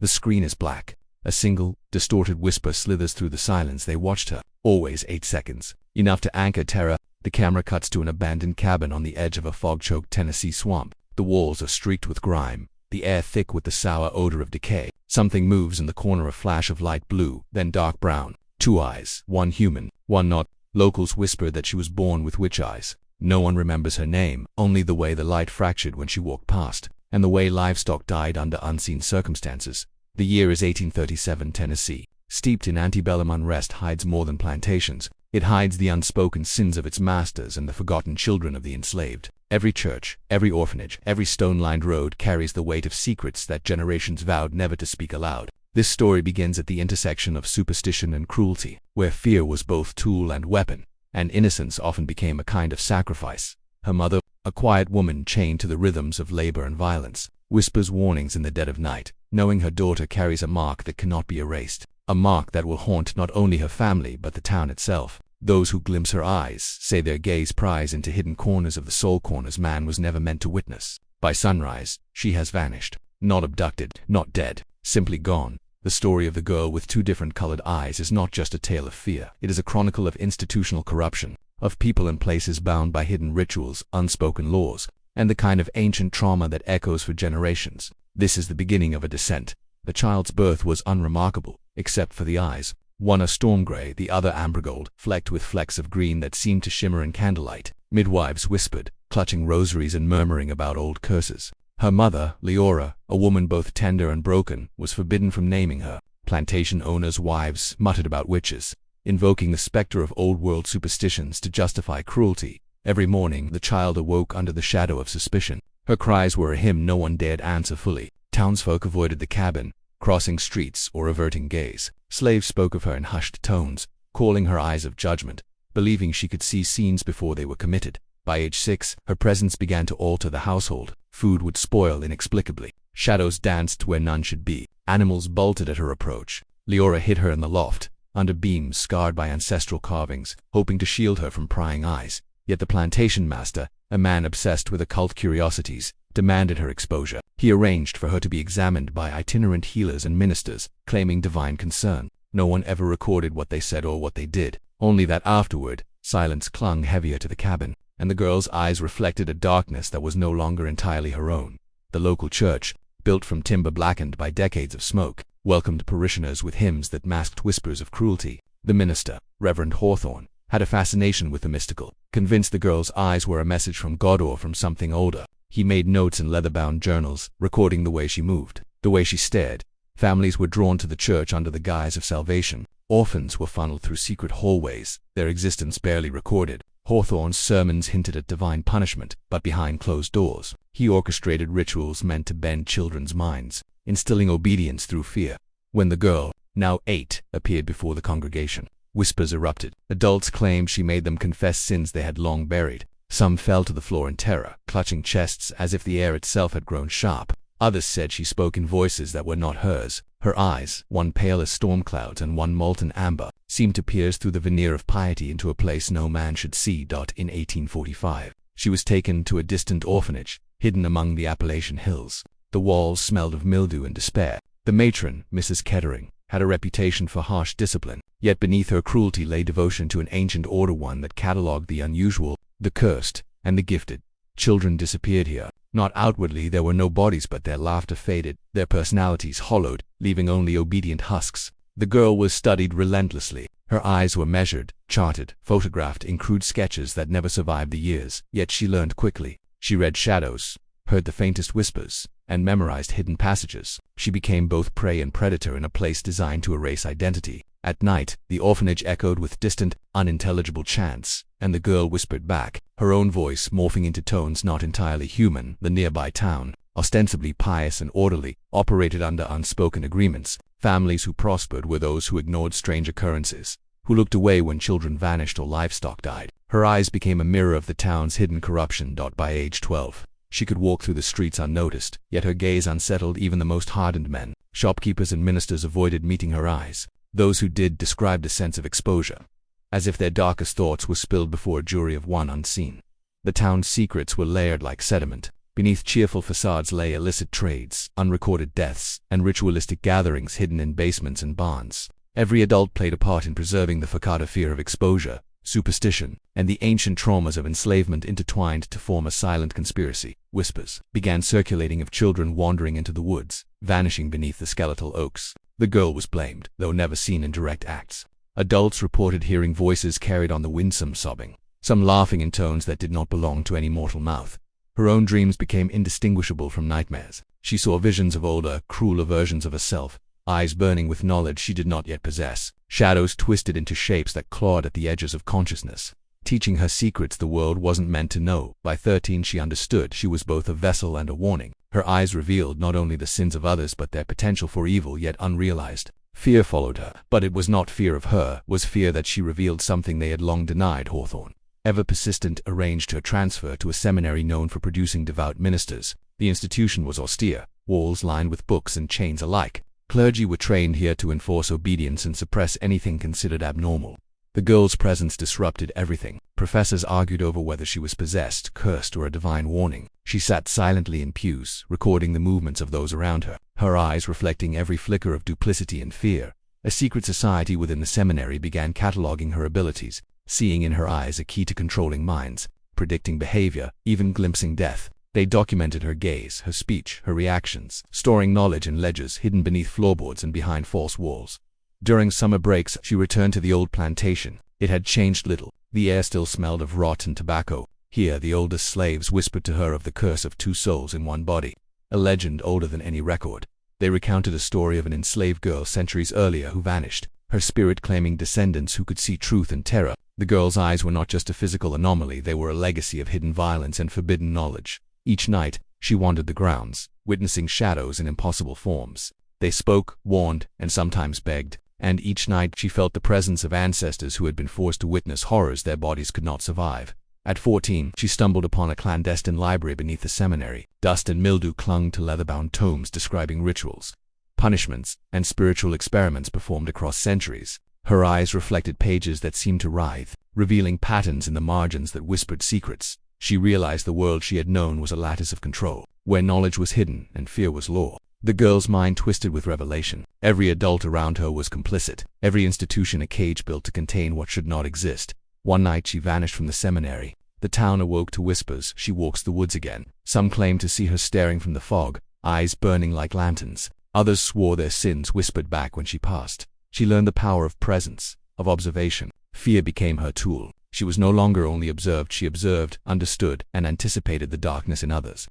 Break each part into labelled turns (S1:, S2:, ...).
S1: The screen is black. A single, distorted whisper slithers through the silence. They watched her. Always 8 seconds. Enough to anchor terror. The camera cuts to an abandoned cabin on the edge of a fog-choked Tennessee swamp. The walls are streaked with grime, the air thick with the sour odor of decay. Something moves in the corner, a flash of light blue, then dark brown. 2 eyes, one human, one not. Locals whisper that she was born with witch eyes. No one remembers her name, only the way the light fractured when she walked past, and the way livestock died under unseen circumstances. The year is 1837 Tennessee. Steeped in antebellum unrest hides more than plantations. It hides the unspoken sins of its masters and the forgotten children of the enslaved. Every church, every orphanage, every stone-lined road carries the weight of secrets that generations vowed never to speak aloud. This story begins at the intersection of superstition and cruelty, where fear was both tool and weapon, and innocence often became a kind of sacrifice. Her mother, a quiet woman chained to the rhythms of labor and violence, whispers warnings in the dead of night, knowing her daughter carries a mark that cannot be erased. A mark that will haunt not only her family but the town itself. Those who glimpse her eyes say their gaze pries into hidden corners of the soul, corners man was never meant to witness. By sunrise, she has vanished. Not abducted, not dead, simply gone. The story of the girl with 2 different colored eyes is not just a tale of fear. It is a chronicle of institutional corruption, of people and places bound by hidden rituals, unspoken laws, and the kind of ancient trauma that echoes for generations. This is the beginning of a descent. The child's birth was unremarkable, except for the eyes. One a storm gray, the other amber gold, flecked with flecks of green that seemed to shimmer in candlelight. Midwives whispered, clutching rosaries and murmuring about old curses. Her mother, Leora, a woman both tender and broken, was forbidden from naming her. Plantation owners' wives muttered about witches, invoking the specter of old-world superstitions to justify cruelty. Every morning the child awoke under the shadow of suspicion. Her cries were a hymn no one dared answer fully. Townsfolk avoided the cabin, crossing streets or averting gaze. Slaves spoke of her in hushed tones, calling her eyes of judgment, believing she could see scenes before they were committed. By age 6, her presence began to alter the household. Food would spoil inexplicably. Shadows danced where none should be. Animals bolted at her approach. Leora hid her in the loft, under beams scarred by ancestral carvings, hoping to shield her from prying eyes. Yet the plantation master, a man obsessed with occult curiosities, demanded her exposure. He arranged for her to be examined by itinerant healers and ministers, claiming divine concern. No one ever recorded what they said or what they did, only that afterward, silence clung heavier to the cabin, and the girl's eyes reflected a darkness that was no longer entirely her own. The local church, built from timber blackened by decades of smoke, welcomed parishioners with hymns that masked whispers of cruelty. The minister, Reverend Hawthorne, had a fascination with the mystical, convinced the girl's eyes were a message from God or from something older. He made notes in leather-bound journals, recording the way she moved, the way she stared. Families were drawn to the church under the guise of salvation. Orphans were funneled through secret hallways, their existence barely recorded. Hawthorne's sermons hinted at divine punishment, but behind closed doors. He orchestrated rituals meant to bend children's minds, instilling obedience through fear. When the girl, now 8, appeared before the congregation, whispers erupted. Adults claimed she made them confess sins they had long buried. Some fell to the floor in terror, clutching chests as if the air itself had grown sharp. Others said she spoke in voices that were not hers. Her eyes, one pale as storm clouds and one molten amber, seemed to pierce through the veneer of piety into a place no man should see. In 1845, she was taken to a distant orphanage, hidden among the Appalachian hills. The walls smelled of mildew and despair. The matron, Mrs. Kettering, had a reputation for harsh discipline, yet beneath her cruelty lay devotion to an ancient order, one that catalogued the unusual, the cursed, and the gifted. Children disappeared here. Not outwardly, there were no bodies, but their laughter faded, their personalities hollowed, leaving only obedient husks. The girl was studied relentlessly. Her eyes were measured, charted, photographed in crude sketches that never survived the years. Yet she learned quickly. She read shadows, heard the faintest whispers, and memorized hidden passages. She became both prey and predator in a place designed to erase identity. At night, the orphanage echoed with distant, unintelligible chants, and the girl whispered back, her own voice morphing into tones not entirely human. The nearby town, ostensibly pious and orderly, operated under unspoken agreements. Families who prospered were those who ignored strange occurrences, who looked away when children vanished or livestock died. Her eyes became a mirror of the town's hidden corruption. By age 12, she could walk through the streets unnoticed, yet her gaze unsettled even the most hardened men. Shopkeepers and ministers avoided meeting her eyes. Those who did described a sense of exposure, as if their darkest thoughts were spilled before a jury of one unseen. The town's secrets were layered like sediment, Beneath cheerful facades lay illicit trades, unrecorded deaths, and ritualistic gatherings hidden in basements and barns. Every adult played a part in preserving the facade of fear of exposure, superstition, and the ancient traumas of enslavement intertwined to form a silent conspiracy. Whispers began circulating of children wandering into the woods, vanishing beneath the skeletal oaks. The girl was blamed, though never seen in direct acts. Adults reported hearing voices carried on the wind, some sobbing, some laughing in tones that did not belong to any mortal mouth. Her own dreams became indistinguishable from nightmares. She saw visions of older, crueler versions of herself, eyes burning with knowledge she did not yet possess, shadows twisted into shapes that clawed at the edges of consciousness, teaching her secrets the world wasn't meant to know. By 13 she understood she was both a vessel and a warning. Her eyes revealed not only the sins of others but their potential for evil yet unrealized. Fear followed her, but it was not fear of her, it was fear that she revealed something they had long denied. Hawthorne, ever persistent, arranged her transfer to a seminary known for producing devout ministers. The institution was austere, walls lined with books and chains alike. Clergy were trained here to enforce obedience and suppress anything considered abnormal. The girl's presence disrupted everything. Professors argued over whether she was possessed, cursed, or a divine warning. She sat silently in pews, recording the movements of those around her, her eyes reflecting every flicker of duplicity and fear. A secret society within the seminary began cataloging her abilities, seeing in her eyes a key to controlling minds, predicting behavior, even glimpsing death. They documented her gaze, her speech, her reactions, storing knowledge in ledgers hidden beneath floorboards and behind false walls. During summer breaks, she returned to the old plantation. It had changed little. The air still smelled of rot and tobacco. Here, the oldest slaves whispered to her of the curse of 2 souls in one body, a legend older than any record. They recounted a story of an enslaved girl centuries earlier who vanished, her spirit claiming descendants who could see truth and terror. The girl's eyes were not just a physical anomaly, they were a legacy of hidden violence and forbidden knowledge. Each night, she wandered the grounds, witnessing shadows in impossible forms. They spoke, warned, and sometimes begged, and each night she felt the presence of ancestors who had been forced to witness horrors their bodies could not survive. At 14, she stumbled upon a clandestine library beneath the seminary. Dust and mildew clung to leather-bound tomes describing rituals, punishments, and spiritual experiments performed across centuries. Her eyes reflected pages that seemed to writhe, revealing patterns in the margins that whispered secrets. She realized the world she had known was a lattice of control, where knowledge was hidden and fear was law. The girl's mind twisted with revelation. Every adult around her was complicit, every institution a cage built to contain what should not exist. One night she vanished from the seminary. The town awoke to whispers. She walks the woods again. Some claimed to see her staring from the fog, eyes burning like lanterns. Others swore their sins whispered back when she passed. She learned the power of presence, of observation. Fear became her tool. She was no longer only observed, she observed, understood, and anticipated the darkness in others.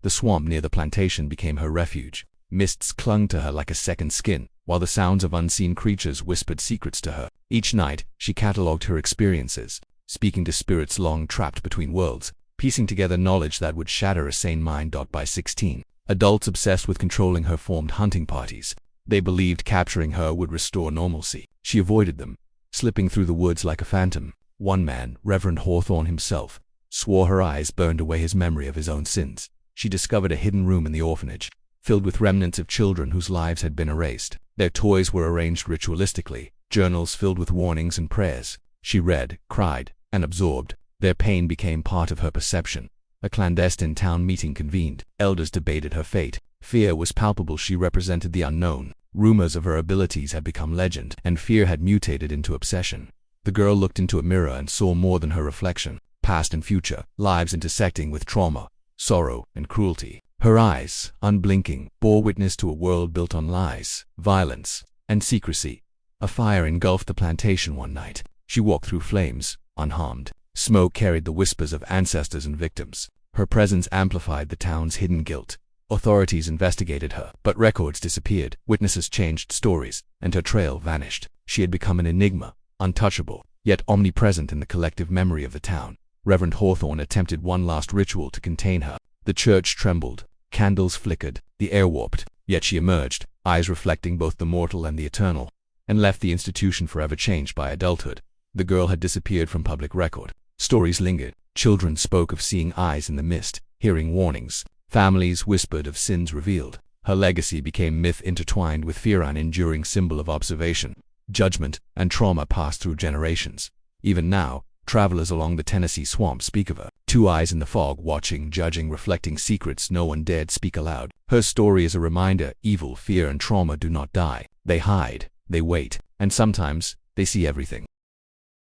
S1: The swamp near the plantation became her refuge. Mists clung to her like a second skin, while the sounds of unseen creatures whispered secrets to her. Each night, she catalogued her experiences, speaking to spirits long trapped between worlds, piecing together knowledge that would shatter a sane mind. By 16, adults obsessed with controlling her formed hunting parties. They believed capturing her would restore normalcy. She avoided them, slipping through the woods like a phantom. One man, Reverend Hawthorne himself, swore her eyes burned away his memory of his own sins. She discovered a hidden room in the orphanage, filled with remnants of children whose lives had been erased. Their toys were arranged ritualistically, journals filled with warnings and prayers. She read, cried, and absorbed. Their pain became part of her perception. A clandestine town meeting convened. Elders debated her fate. Fear was palpable. She represented the unknown. Rumors of her abilities had become legend, and fear had mutated into obsession. The girl looked into a mirror and saw more than her reflection. Past and future, lives intersecting with trauma, sorrow, and cruelty. Her eyes, unblinking, bore witness to a world built on lies, violence, and secrecy. A fire engulfed the plantation one night. She walked through flames, unharmed. Smoke carried the whispers of ancestors and victims. Her presence amplified the town's hidden guilt. Authorities investigated her, but records disappeared, witnesses changed stories, and her trail vanished. She had become an enigma, untouchable, yet omnipresent in the collective memory of the town. Reverend Hawthorne attempted one last ritual to contain her. The church trembled, candles flickered, the air warped, yet she emerged, eyes reflecting both the mortal and the eternal, and left the institution forever changed by adulthood. The girl had disappeared from public record. Stories lingered. Children spoke of seeing eyes in the mist, hearing warnings. Families whispered of sins revealed. Her legacy became myth intertwined with fear, an enduring symbol of observation, judgment, and trauma passed through generations. Even now, Travelers along the Tennessee swamp speak of her. Two eyes in the fog, watching, judging, reflecting secrets no one dared speak aloud. Her story is a reminder: evil, fear, and trauma do not die. They hide, they wait, and sometimes they see everything.